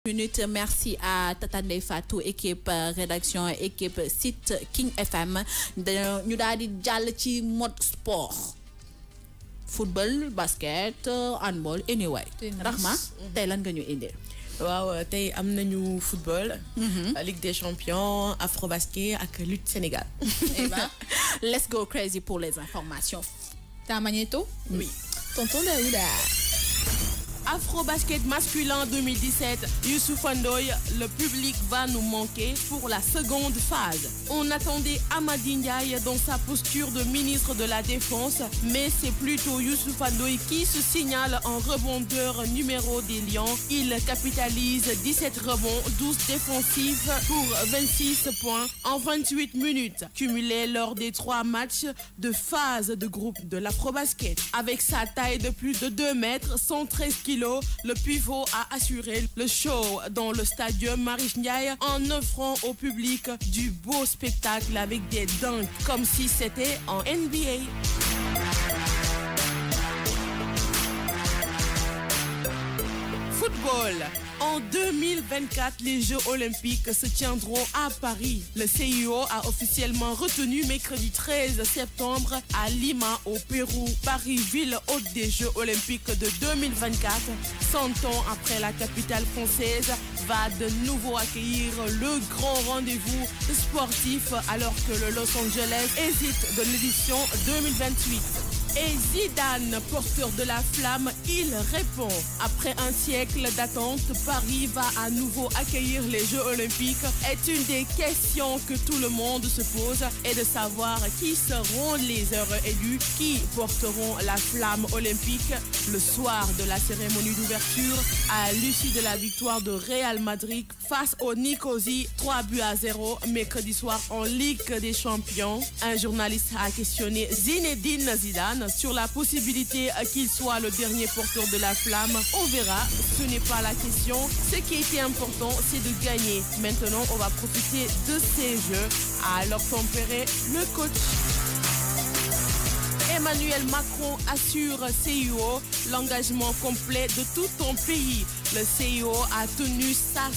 Minute. Merci à Tata Ndeye Fatou, équipe rédaction, équipe site King FM. Nous avons dit mode sport. Football, basket, handball, anyway. Rahma, t'es là que nous aider. Waaw tey am nañu football. Ligue des champions, Afrobasket ak lutte Sénégal. Eh ben, let's go crazy pour les informations. T'as un magnéto? Oui. Tonton Daouda. Afrobasket masculin 2017, Youssouf Ndoye, le public va nous manquer pour la seconde phase. On attendait Amady Ndiaye dans sa posture de ministre de la Défense, mais c'est plutôt Youssouf Ndoye qui se signale en rebondeur numéro des Lions. Il capitalise 17 rebonds, 12 défensifs pour 26 points en 28 minutes, cumulés lors des 3 matchs de phase de groupe de l'Afrobasket. Avec sa taille de plus de 2 mètres, 113 kg, le pivot a assuré le show dans le stadium Marius Ndiaye en offrant au public du beau spectacle avec des dunks comme si c'était en NBA. Football. En 2024, les Jeux Olympiques se tiendront à Paris. Le CIO a officiellement retenu mercredi 13 septembre à Lima, au Pérou. Paris, ville hôte des Jeux Olympiques de 2024, 100 ans après la capitale française, va de nouveau accueillir le grand rendez-vous sportif alors que le Los Angeles hésite de l'édition 2028. Et Zidane, porteur de la flamme, il répond. Après un siècle d'attente, Paris va à nouveau accueillir les Jeux Olympiques. Est une des questions que tout le monde se pose et de savoir qui seront les heureux élus qui porteront la flamme olympique le soir de la cérémonie d'ouverture à l'issue de la victoire de Real Madrid face au Nicosie 3-0 mercredi soir en Ligue des Champions. Un journaliste a questionné Zinedine Zidane sur la possibilité qu'il soit le dernier porteur de la flamme. On verra, ce n'est pas la question. Ce qui était important, c'est de gagner. Maintenant, on va profiter de ces jeux. À alors tempérer le coach. Emmanuel Macron assure CIO l'engagement complet de tout ton pays. Le CIO a tenu sa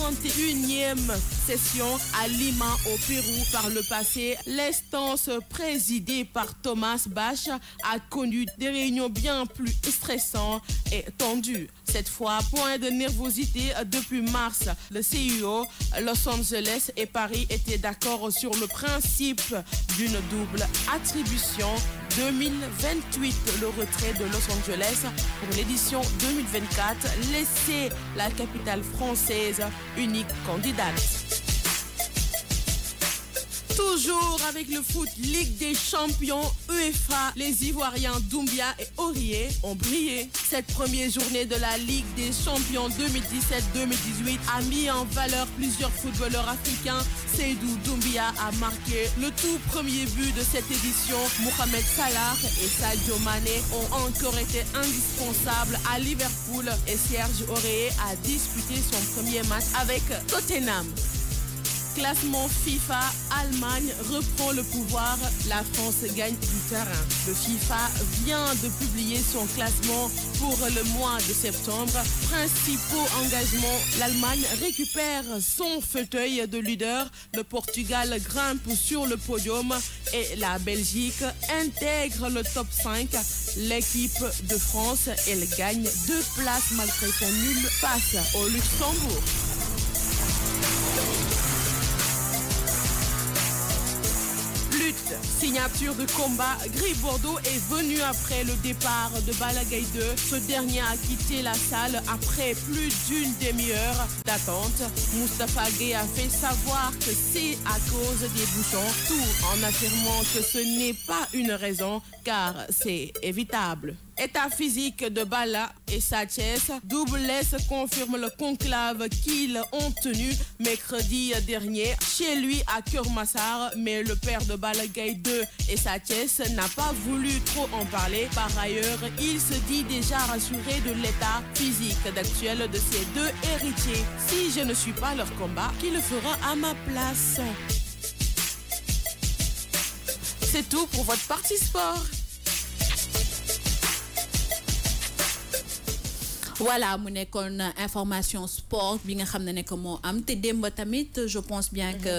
131e session à Lima au Pérou par le passé. L'instance présidée par Thomas Bach a connu des réunions bien plus stressantes et tendues. Cette fois, point de nervosité depuis mars. Le CIO, Los Angeles et Paris étaient d'accord sur le principe d'une double attribution. 2028, le retrait de Los Angeles pour l'édition 2024, laissez la capitale française unique candidate. Toujours avec le foot, Ligue des Champions, UEFA, les Ivoiriens Doumbia et Aurier ont brillé. Cette première journée de la Ligue des Champions 2017-2018 a mis en valeur plusieurs footballeurs africains. Seydou Doumbia a marqué le tout premier but de cette édition. Mohamed Salah et Sadio Mané ont encore été indispensables à Liverpool et Serge Aurier a disputé son premier match avec Tottenham. Classement FIFA, Allemagne reprend le pouvoir, la France gagne du terrain. Le FIFA vient de publier son classement pour le mois de septembre. Principaux engagements, l'Allemagne récupère son fauteuil de leader, le Portugal grimpe sur le podium et la Belgique intègre le top 5. L'équipe de France, elle gagne 2 places malgré son nul face au Luxembourg. Signature de combat, Gris Bordeaux est venu après le départ de Balla Gaye 2. Ce dernier a quitté la salle après plus d'une demi-heure d'attente. Moustapha Gueye a fait savoir que c'est à cause des bouchons, tout en affirmant que ce n'est pas une raison car c'est évitable. État physique de Balla et Sathies, Double S confirme le conclave qu'ils ont tenu mercredi dernier chez lui à Keur-Massar, mais le père de Balla Gaye 2 et Sathies n'a pas voulu trop en parler. Par ailleurs, il se dit déjà rassuré de l'état physique actuel de ses 2 héritiers. Si je ne suis pas leur combat, qui le fera à ma place? C'est tout pour votre partie sport. voilà mu nekkoon information sport bi nga xam ne que moo am te démb tamit je pense bien que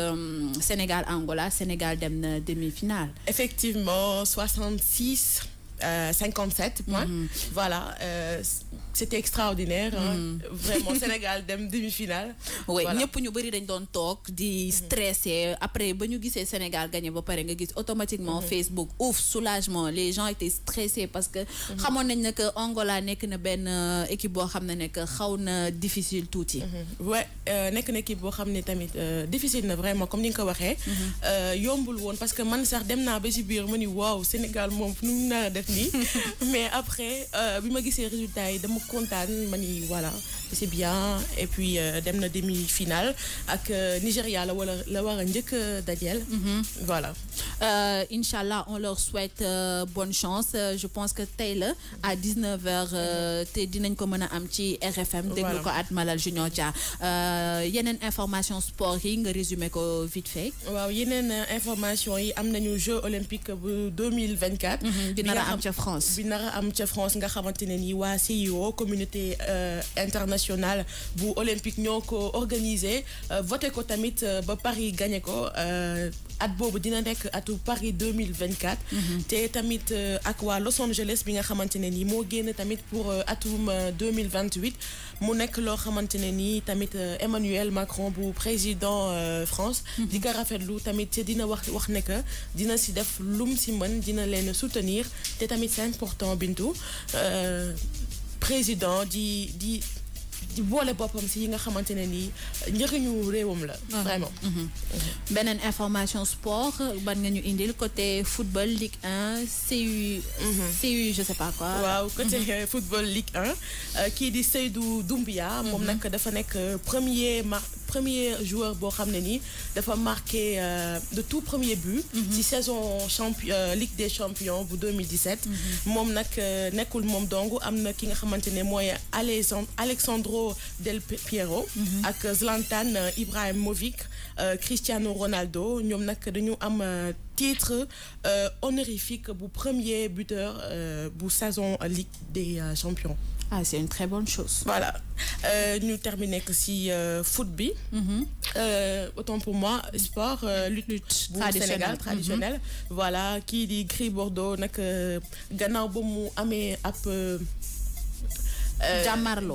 Sénégal Angola Sénégal dem na demi-finale. Effectivement 66 57 points. Voilà, c'était extraordinaire. Vraiment, Sénégal dem demi-finale. Oui, ñëpp ñu bari dañ doon toog di stressé après ba ñu gisee Sénégal gagné ba pare nga gis automatiquement Facebook ouf soulagement les gens étaient stressés parce que xamoon nañ ne que Angola nekk na benn équipe boo xam ne que xaw na difficile tuuti. Ouais, nekk na équipe boo xam ne tamit difficile na vraiment comme ni nga ko waxee. Yombul woon parce que man sax dem naa ba ci biir ma ni waaw Sénégal moom fu mu nar a def nii mais après bi ma gisee résultats yi dama kontaan ma ni voilà c'est bien et puis dem na demi-finale ak Nigeria la wala la war a njëkk dajeel. Voilà. Inch'Allah on leur souhaite bonne chance je pense que tey la à 19h te dinañ ko mën a am ci RFM déglu ko at Malal Junior Dia yeneen information sport yi nga résumé ko vite fait. waaw yeneen information yi am nañu Jeux olympiques bu 2024. bi nar a am ca France. bi nar a am ca France nga xamante ne ni waa CIO communauté internationale bu olympique ñoo ko organisé voté ko tamit ba Paris gagné ko. at boobu dina nekk atu Paris 2024. te tamit ak waa Los Angeles bi nga xamante ne nii moo génn tamit pour atum 2028 mu nekk loo xamante ne nii tamit Emmanuel Macron bu président France. di ko rafetlu tamit te dina wax ne que dina si def lum si mën dina leen soutenir te tamit c'est important Bintou président di boole boppam si yi nga xamante ne nii njëriñu réewam la. Vraiment. beneen information sport ban nga ñu indil côté football Ligue 1 CU je sais pas quoi. waaw côté football Ligue 1 kii di Seydou Doumbia. moom nag dafa nekk premier joueur boo xam ne nii dafa marqué de tout premier but. ci saison Ligue des champions bu 2017. moom nag nekkul moom dong am na ki nga xamante ne mooy Alexandro Del Piero ak Zlatan Ibrahimovic Cristiano Ronaldo ñoom nag dañu am titre honorifique bu premier buteur bu saison Ligue des champions. Ah, c'est une très bonne chose. Voilà. Nous terminons aussi foot bi. Autant pour moi, sport, lutte Sénégal traditionnel. Voilà, qui dit Gris Bordeaux nak gannaaw ba mu amee ab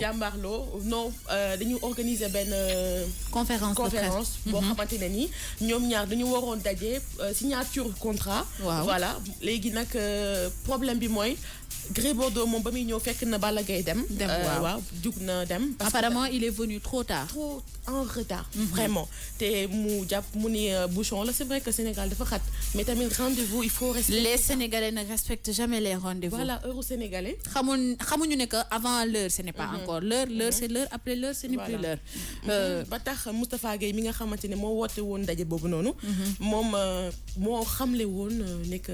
Jàmmarloo non dañu organiser benn conférence boo xamante ne ni ñoom ñaar dañu waroon daje signature contrat. Voilà léegi nag problème bi mooy Gris Bordeaux moom ba muy ñëw fekk na Balla Gaye dem. waaw jug na dem. Apparemment il est venu trop tard. trop en retard. Vraiment te mu jàpp mu ni bouchon la c'est vrai que Sénégal dafa xat mais tamit rendez-vous il faut respecter. Les Sénégalais ne respectent jamais les rendez-vous. Voilà heure sénégalais. xamuñu ne que avant l'heure ce n'est pas encore l'heure c'est l'heure après l'heure ce n'est plus l'heure. ba tax Moustapha Gueye mi nga xamante ne moo woote woon ndaje boobu noonu. moom moo xamle woon ne que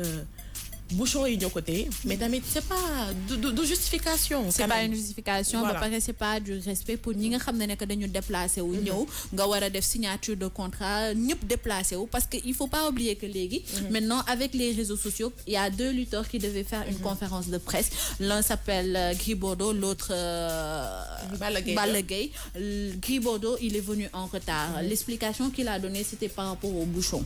bouchon yi ñoo ko téye mais tamit c'est pas de justification. C'est pas une justification. Ba pare c'est pas du respect pour ñi nga xam ne que dañu déplacé wu ñëw nga war a def signature de contrat ñëpp déplacé wu parce que il faut pas oublier que léegi maintenant avec les réseaux sociaux il y a 2 lutteurs qui devaient faire une conférence de presse. L'un s'appelle Gris Bordeaux, l'autre Balla Gaye. Gris Bordeaux il est venu en retard. L'explication qu'il a donnée c'était par rapport aux bouchons.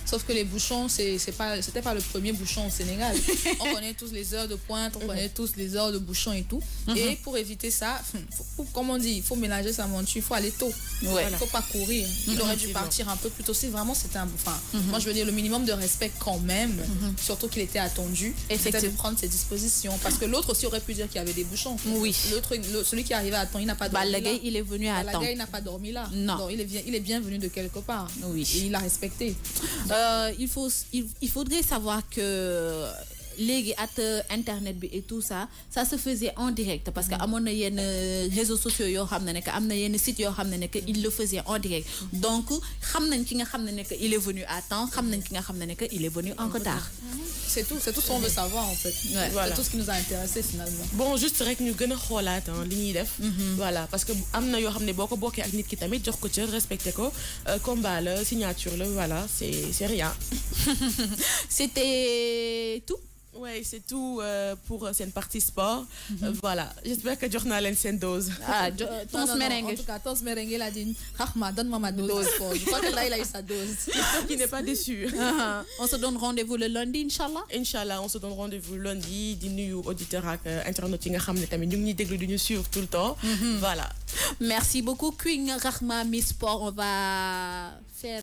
Sauf que les bouchons c'était pas le premier bouchon Sénégal. On connaît tous les heures de pointe, on connaît tous les heures de bouchon et tout. Et pour éviter ça, comme on dit, il faut ménager sa monture, il faut aller tôt. Il ne faut pas courir. Il aurait dû partir un peu plus tôt. Si vraiment c'était un... Enfin, moi je veux dire le minimum de respect quand même, surtout qu'il était attendu. C'était de prendre ses dispositions. Parce que l'autre aussi aurait pu dire qu'il y avait des bouchons. Oui. Celui qui arrivait à temps, il n'a pas dormi là. Balla Gaye, il est venu à temps. Balla Gaye n'a pas dormi là. Non. Donc il est bien venu de quelque part. Oui. Et il a respecté. Il faudrait savoir que léegi at internet bi et tout ça se faisait en direct parce que amoon na yenn réseaux sociaux yoo xam ne que am na yenn sites yoo xam ne que il le faisait en direct donc xam nañ ki nga xam ne que il est venu à temps xam nañ ki nga xam ne que il est venu en retard. C'est tout ce qu'on veut savoir en fait. Voilà. C'est tout ce qui nous a intéressé finalement. Bon juste rek ñu gën a xoolaat li ñuy def. Voilà parce que am na yoo xam ne boo ko bokkee ak nit ki tamit jox ko ci respecté ko combat la signature la voilà c'est rien. C'était tout. Ouais, c'est tout pour cette partie sport. Voilà, j'espère que journal a une dose. Ah, Non, en tout cas, Tons Merengue l'a dit, Rahma, donne-moi ma dose. Je crois que là, il a eu sa dose. J'espère qu'il n'est pas déçu. On se donne rendez-vous le lundi, Inch'Allah. Inch'Allah, on se donne rendez-vous lundi. Di nuyu auditeurs ak internautes yi nga xam ne tamit ñu ngi ñuy déglu di ñu suivre tout le temps. Voilà. Merci beaucoup, Queen Rahma Miss Sport. On va faire